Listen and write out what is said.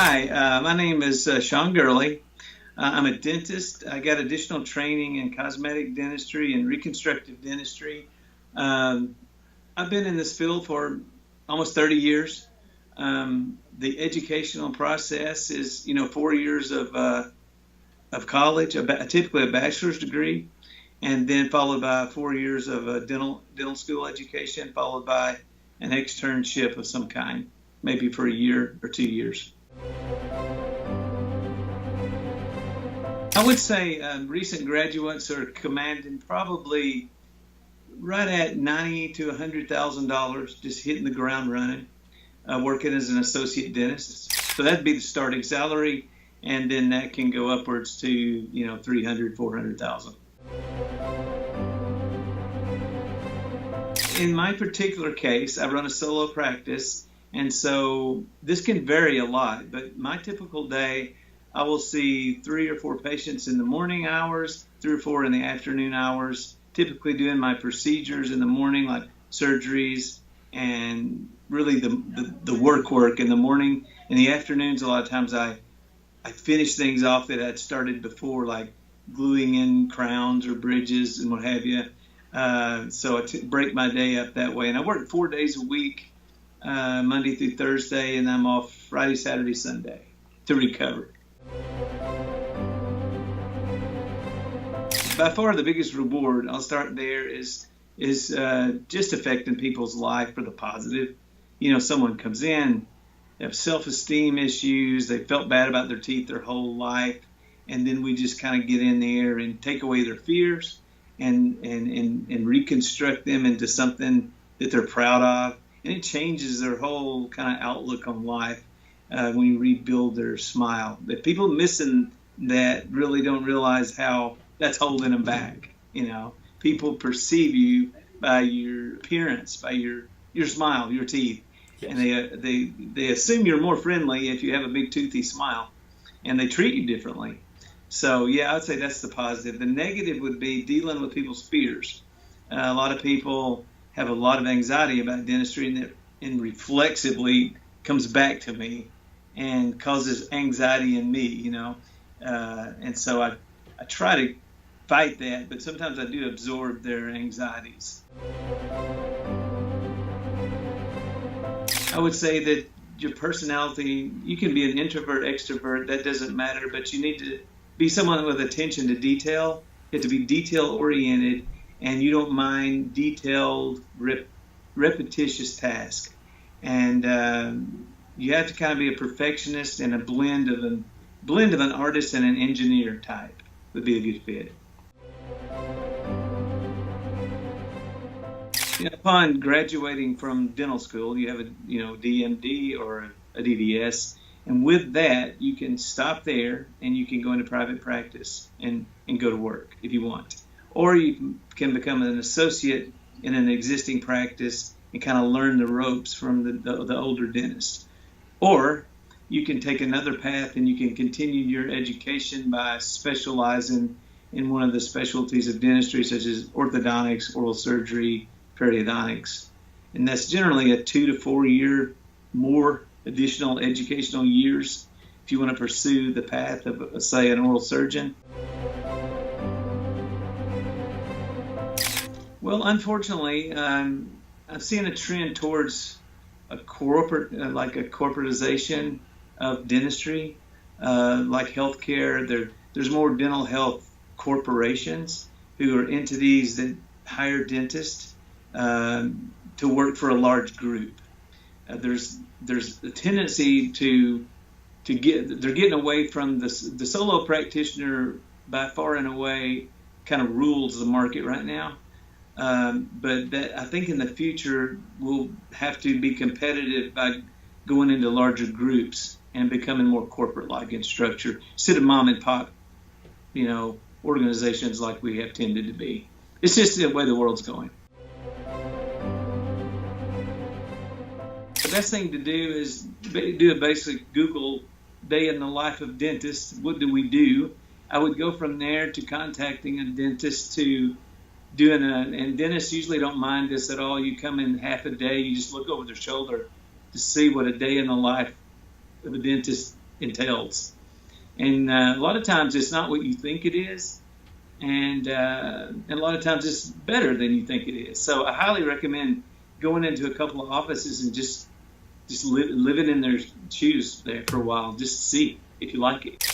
Hi, my name is Shawn Gurley. I'm a dentist. I got additional training in cosmetic dentistry and reconstructive dentistry. Um, I've been in this field for almost 30 years. The educational process is, 4 years of college, typically a bachelor's degree, and then followed by 4 years of dental school education, followed by an externship of some kind, maybe for a year or 2 years. I would say recent graduates are commanding probably right at $90,000 to $100,000, just hitting the ground running, working as an associate dentist. So that'd be the starting salary, and then that can go upwards to 300,000, 400,000. In my particular case, I run a solo practice, and so this can vary a lot. But my typical day, I will see 3 or 4 patients in the morning hours, 3 or 4 in the afternoon hours, typically doing my procedures in the morning, like surgeries, and really the work in the morning. In the afternoons, a lot of times I finish things off that I'd started before, like gluing in crowns or bridges and what have you. So I break my day up that way. And I work 4 days a week, Monday through Thursday, and I'm off Friday, Saturday, Sunday to recover. By far the biggest reward, I'll start there, is just affecting people's life for the positive. Someone comes in, they have self-esteem issues, they felt bad about their teeth their whole life, and then we just kind of get in there and take away their fears and reconstruct them into something that they're proud of. And it changes their whole kind of outlook on life when you rebuild their smile. But people missing that really don't realize how that's holding them back. People perceive you by your appearance, by your smile, your teeth. Yes. And they assume you're more friendly if you have a big toothy smile, and they treat you differently. So yeah, I would say that's the positive. The negative would be dealing with people's fears. A lot of people have a lot of anxiety about dentistry, and reflexively comes back to me and causes anxiety in me, and so I try to fight that, but sometimes I do absorb their anxieties. I would say that your personality, you can be an introvert, extrovert, that doesn't matter, but you need to be someone with attention to detail. You have to be detail-oriented, and you don't mind detailed, repetitious tasks. And you have to kind of be a perfectionist, and a blend of an artist and an engineer type would be a good fit. Upon graduating from dental school, you have a DMD or a DDS, and with that, you can stop there and you can go into private practice and go to work if you want. Or you can become an associate in an existing practice and kind of learn the ropes from the older dentist. Or you can take another path and you can continue your education by specializing in one of the specialties of dentistry, such as orthodontics, oral surgery, periodontics. And that's generally a 2 to 4 year more additional educational years if you want to pursue the path of, say, an oral surgeon. Well, unfortunately, I'm seeing a trend towards a corporatization of dentistry, like healthcare. There's more dental health corporations who are entities that hire dentists to work for a large group. There's a tendency they're getting away from the solo practitioner. By far and away kind of rules the market right now. But that, I think in the future, we'll have to be competitive by going into larger groups and becoming more corporate-like in structure, instead of mom and pop, organizations like we have tended to be. It's just the way the world's going. The best thing to do is do a basic Google day in the life of dentists. What do we do? I would go from there to contacting a dentist, to doing and dentists usually don't mind this at all. You come in half a day, you just look over their shoulder to see what a day in the life of a dentist entails. And a lot of times it's not what you think it is, and a lot of times it's better than you think it is. So I highly recommend going into a couple of offices and just living in their shoes there for a while, just to see if you like it.